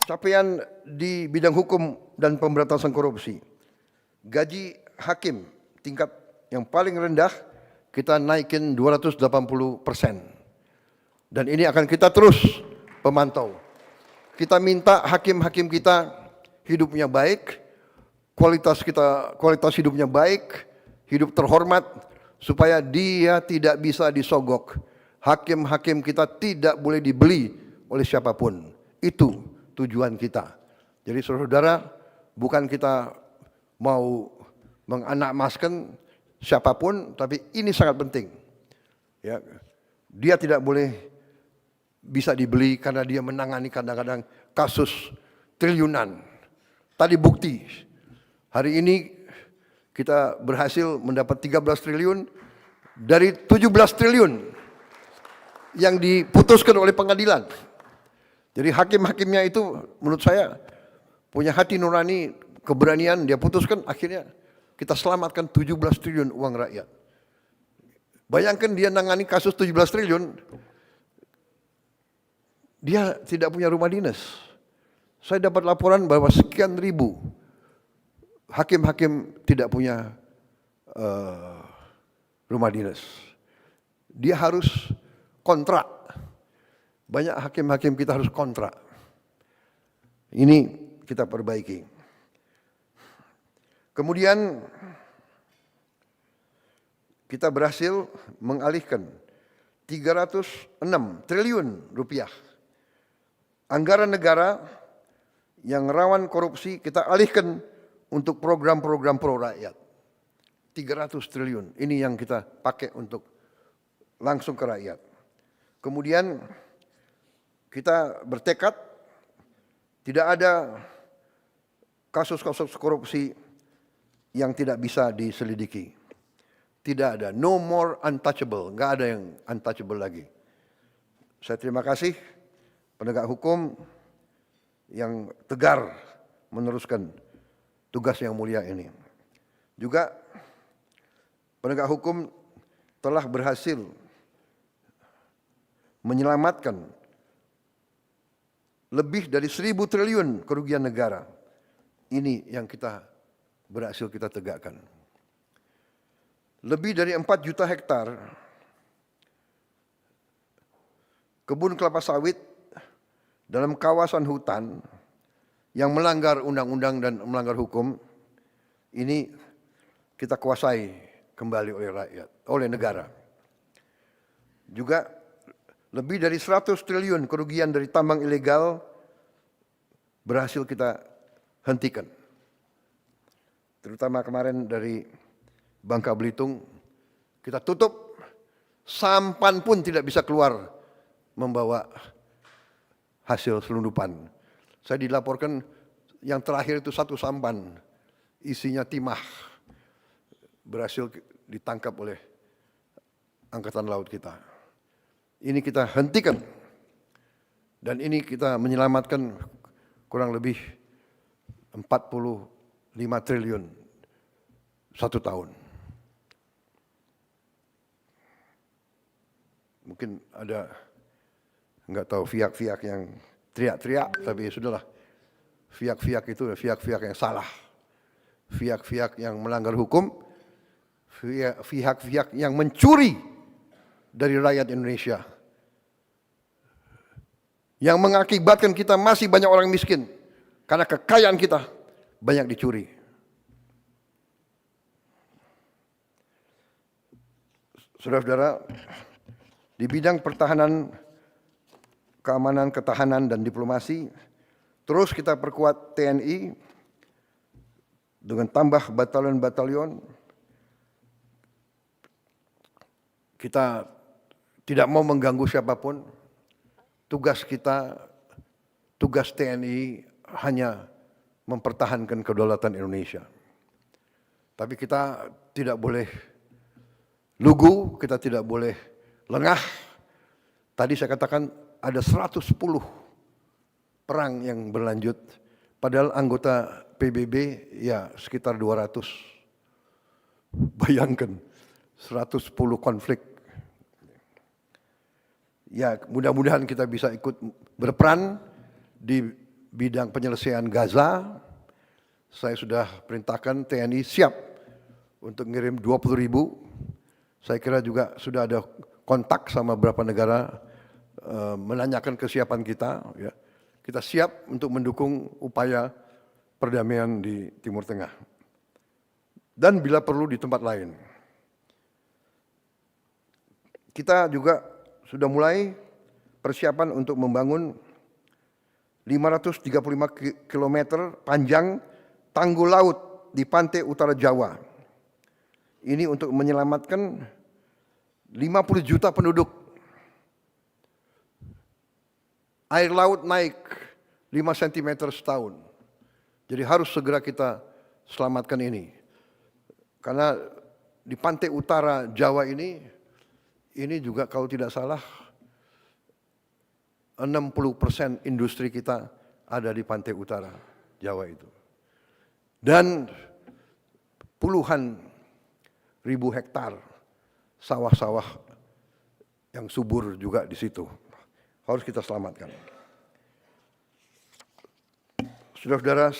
Capaian di bidang hukum dan pemberantasan korupsi. Gaji hakim tingkat yang paling rendah kita naikin 280%. Dan ini akan kita terus pemantau. Kita minta hakim-hakim kita hidupnya baik, kualitas hidupnya baik, hidup terhormat, supaya dia tidak bisa disogok. Hakim-hakim kita tidak boleh dibeli oleh siapapun. Itu tujuan kita. Jadi saudara-saudara, bukan kita mau menganakmaskan siapapun, tapi ini sangat penting. Ya, dia tidak boleh bisa dibeli karena dia menangani kadang-kadang kasus triliunan. Tadi bukti, hari ini kita berhasil mendapat 13 triliun dari 17 triliun yang diputuskan oleh pengadilan. Jadi hakim-hakimnya itu menurut saya punya hati nurani, keberanian, dia putuskan, akhirnya kita selamatkan 17 triliun uang rakyat. Bayangkan dia nangani kasus 17 triliun, dia tidak punya rumah dinas. Saya dapat laporan bahwa sekian ribu hakim-hakim tidak punya rumah dinas. Dia harus kontrak. Banyak hakim-hakim kita harus kontrak. Ini kita perbaiki. Kemudian kita berhasil mengalihkan 306 triliun rupiah anggaran negara yang rawan korupsi kita alihkan untuk program-program pro rakyat. 300 triliun, ini yang kita pakai untuk langsung ke rakyat. Kemudian kita bertekad tidak ada kasus-kasus korupsi yang tidak bisa diselidiki. Tidak ada, no more untouchable, nggak ada yang untouchable lagi. Saya terima kasih penegak hukum yang tegar meneruskan tugas yang mulia ini. Juga penegak hukum telah berhasil menyelamatkan lebih dari 1.000 triliun kerugian negara. Ini yang kita berhasil kita tegakkan. Lebih dari 4 juta hektar kebun kelapa sawit dalam kawasan hutan yang melanggar undang-undang dan melanggar hukum, ini kita kuasai kembali oleh rakyat, oleh negara. Juga lebih dari 100 triliun kerugian dari tambang ilegal berhasil kita hentikan. Terutama kemarin dari Bangka Belitung, kita tutup, sampan pun tidak bisa keluar membawa hasil selundupan. Saya dilaporkan yang terakhir itu 1 sampan, isinya timah, berhasil ditangkap oleh Angkatan Laut kita. Ini kita hentikan, dan ini kita menyelamatkan kurang lebih 45 triliun 1 tahun. Mungkin ada, nggak tahu, pihak-pihak yang teriak-teriak, tapi sudahlah. Pihak-pihak itu pihak-pihak yang salah. Pihak-pihak yang melanggar hukum, pihak-pihak yang mencuri dari rakyat Indonesia. Yang mengakibatkan kita masih banyak orang miskin. Karena kekayaan kita banyak dicuri. Saudara-saudara, di bidang pertahanan, keamanan, ketahanan, dan diplomasi, terus kita perkuat TNI dengan tambah batalion-batalion. Kita tidak mau mengganggu siapapun. Tugas kita, tugas TNI hanya mempertahankan kedaulatan Indonesia. Tapi kita tidak boleh lugu, kita tidak boleh lengah. Tadi saya katakan ada 110 perang yang berlanjut, padahal anggota PBB ya sekitar 200. Bayangkan 110 konflik. Ya, mudah-mudahan kita bisa ikut berperan di bidang penyelesaian Gaza, saya sudah perintahkan TNI siap untuk ngirim 20.000. Saya kira juga sudah ada kontak sama beberapa negara menanyakan kesiapan kita. Ya. Kita siap untuk mendukung upaya perdamaian di Timur Tengah. Dan bila perlu di tempat lain. Kita juga sudah mulai persiapan untuk membangun 535 km panjang tanggul laut di pantai utara Jawa. Ini untuk menyelamatkan 50 juta penduduk. Air laut naik 5 cm setahun. Jadi harus segera kita selamatkan ini. Karena di pantai utara Jawa ini juga kalau tidak salah 60% industri kita ada di pantai utara Jawa itu. Dan puluhan ribu hektar sawah-sawah yang subur juga di situ. Harus kita selamatkan. Saudara-saudara,